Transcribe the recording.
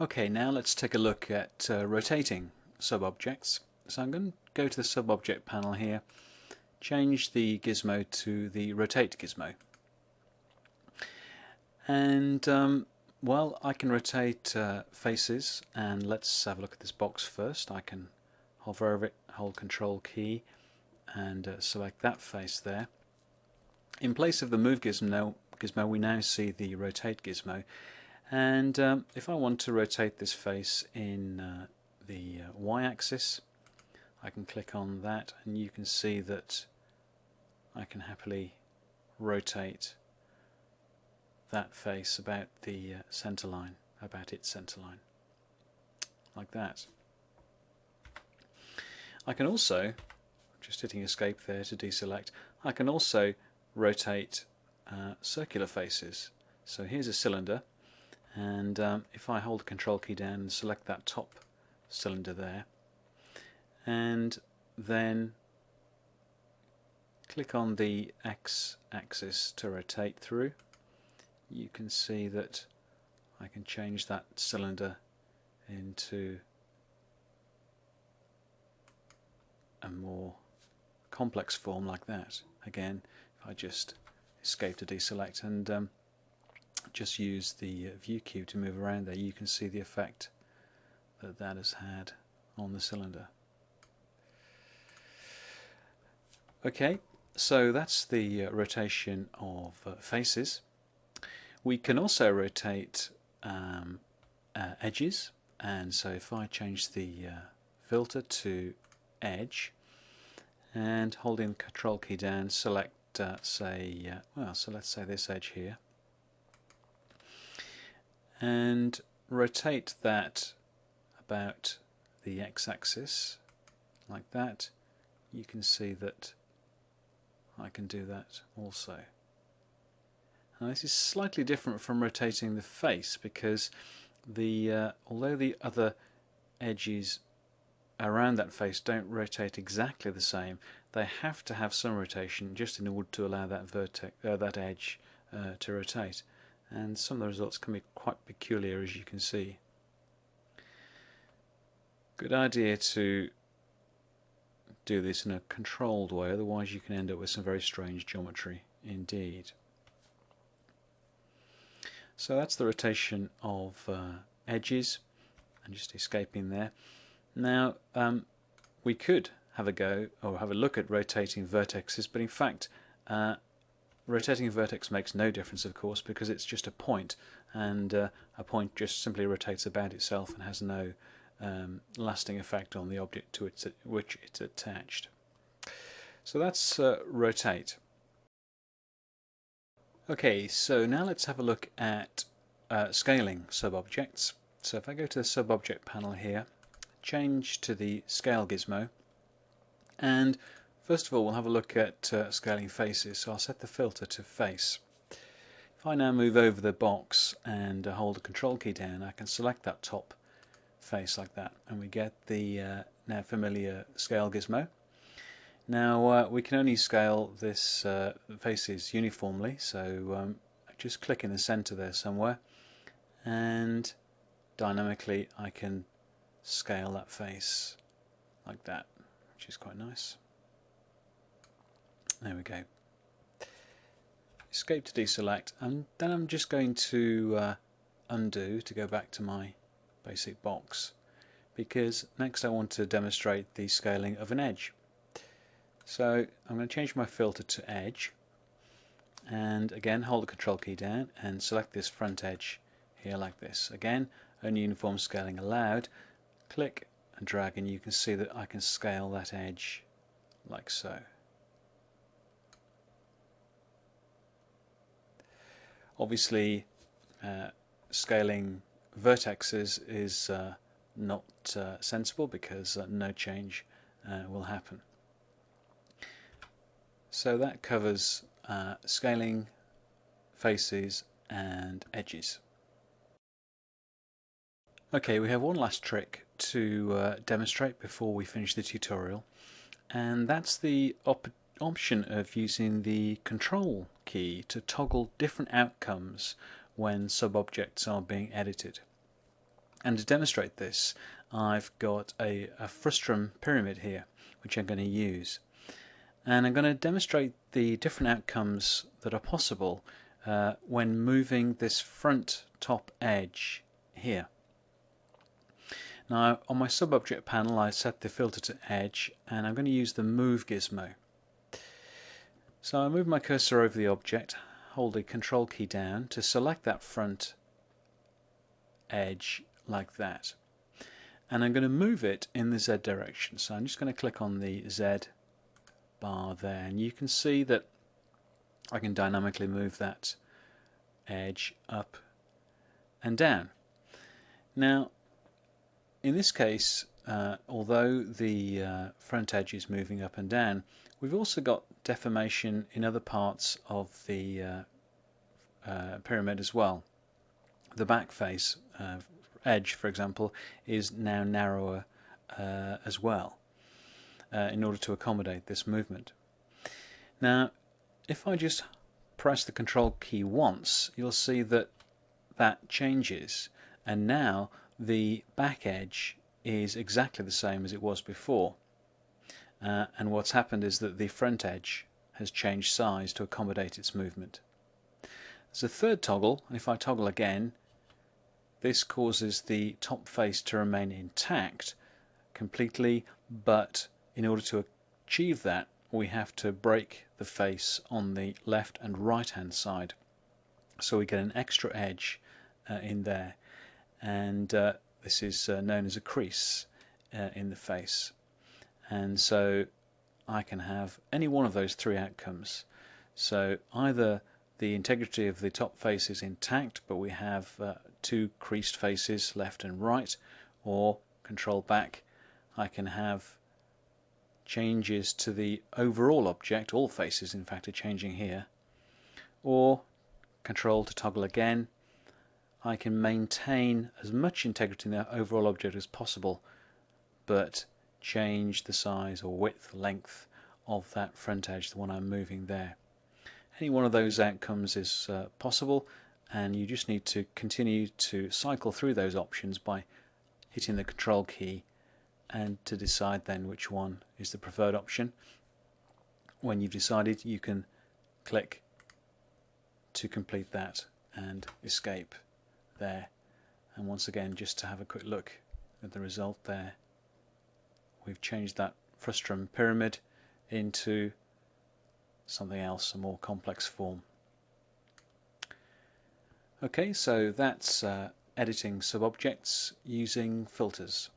Okay, now let's take a look at rotating subobjects. So I'm going to go to the subobject panel here, change the gizmo to the rotate gizmo. And well, I can rotate faces, and let's have a look at this box first. I can hover over it, hold Control key, and select that face there. In place of the move gizmo, we now see the rotate gizmo. And if I want to rotate this face in the y-axis, I can click on that, and you can see that I can happily rotate that face about the center line, about its center line, like that. I can also, just hitting escape there to deselect, I can also rotate circular faces. So here's a cylinder, and if I hold the Control key down and select that top cylinder there, and then click on the x-axis to rotate through, you can see that I can change that cylinder into a more complex form like that. Again, if I just escape to deselect and just use the view cube to move around there, you can see the effect that that has had on the cylinder. Okay, so that's the rotation of faces. We can also rotate edges, and so if I change the filter to edge and holding the Control key down, select so let's say this edge here, and rotate that about the x-axis like that, you can see that I can do that also. Now this is slightly different from rotating the face, because although the other edges around that face don't rotate exactly the same, they have to have some rotation just in order to allow that that edge to rotate, and some of the results can be quite peculiar, as you can see. Good idea to do this in a controlled way, otherwise you can end up with some very strange geometry indeed. So that's the rotation of edges, and just escaping there. Now we could have a go or have a look at rotating vertexes, but in fact rotating a vertex makes no difference, of course, because it's just a point, and a point just simply rotates about itself and has no lasting effect on the object to which it's attached. So that's rotate. Okay, so now let's have a look at scaling subobjects. So if I go to the subobject panel here, change to the scale gizmo, and first of all we'll have a look at scaling faces. So I'll set the filter to face. If I now move over the box and hold the Control key down, I can select that top face like that, and we get the now familiar scale gizmo. Now we can only scale this faces uniformly, so just click in the center there somewhere, and dynamically I can scale that face like that, which is quite nice. There we go. Escape to deselect, and then I'm just going to undo to go back to my basic box, because next I want to demonstrate the scaling of an edge. So I'm going to change my filter to edge, and again hold the Control key down and select this front edge here like this. Again, only uniform scaling allowed. Click and drag, and you can see that I can scale that edge like so. Obviously scaling vertexes is not sensible, because no change will happen. So that covers scaling faces and edges. Okay, we have one last trick to demonstrate before we finish the tutorial, and that's the option of using the Control key to toggle different outcomes when subobjects are being edited. And to demonstrate this, I've got a frustum pyramid here, which I'm going to use. And I'm going to demonstrate the different outcomes that are possible when moving this front top edge here. Now, on my subobject panel, I set the filter to edge, and I'm going to use the move gizmo. So I move my cursor over the object, hold the control key down to select that front edge like that. And I'm going to move it in the Z direction. So I'm just going to click on the Z bar there, and you can see that I can dynamically move that edge up and down. Now, in this case, although the front edge is moving up and down, we've also got deformation in other parts of the pyramid as well. The back face edge, for example, is now narrower as well in order to accommodate this movement. Now, if I just press the control key once, you'll see that that changes, and now the back edge is exactly the same as it was before. And what's happened is that the front edge has changed size to accommodate its movement. There's a third toggle, and if I toggle again, this causes the top face to remain intact completely, but in order to achieve that, we have to break the face on the left and right hand side. So we get an extra edge in there, and this is known as a crease in the face. And so I can have any one of those three outcomes. So either the integrity of the top face is intact, but we have two creased faces left and right, or control back, I can have changes to the overall object, all faces in fact are changing here, or control to toggle again, I can maintain as much integrity in the overall object as possible, but change the size or width, length of that front edge, the one I'm moving there. Any one of those outcomes is possible, and you just need to continue to cycle through those options by hitting the control key and to decide then which one is the preferred option. When you've decided, you can click to complete that and escape there. And once again, just to have a quick look at the result there, we've changed that frustum pyramid into something else, a more complex form. Okay, so that's editing subobjects using filters.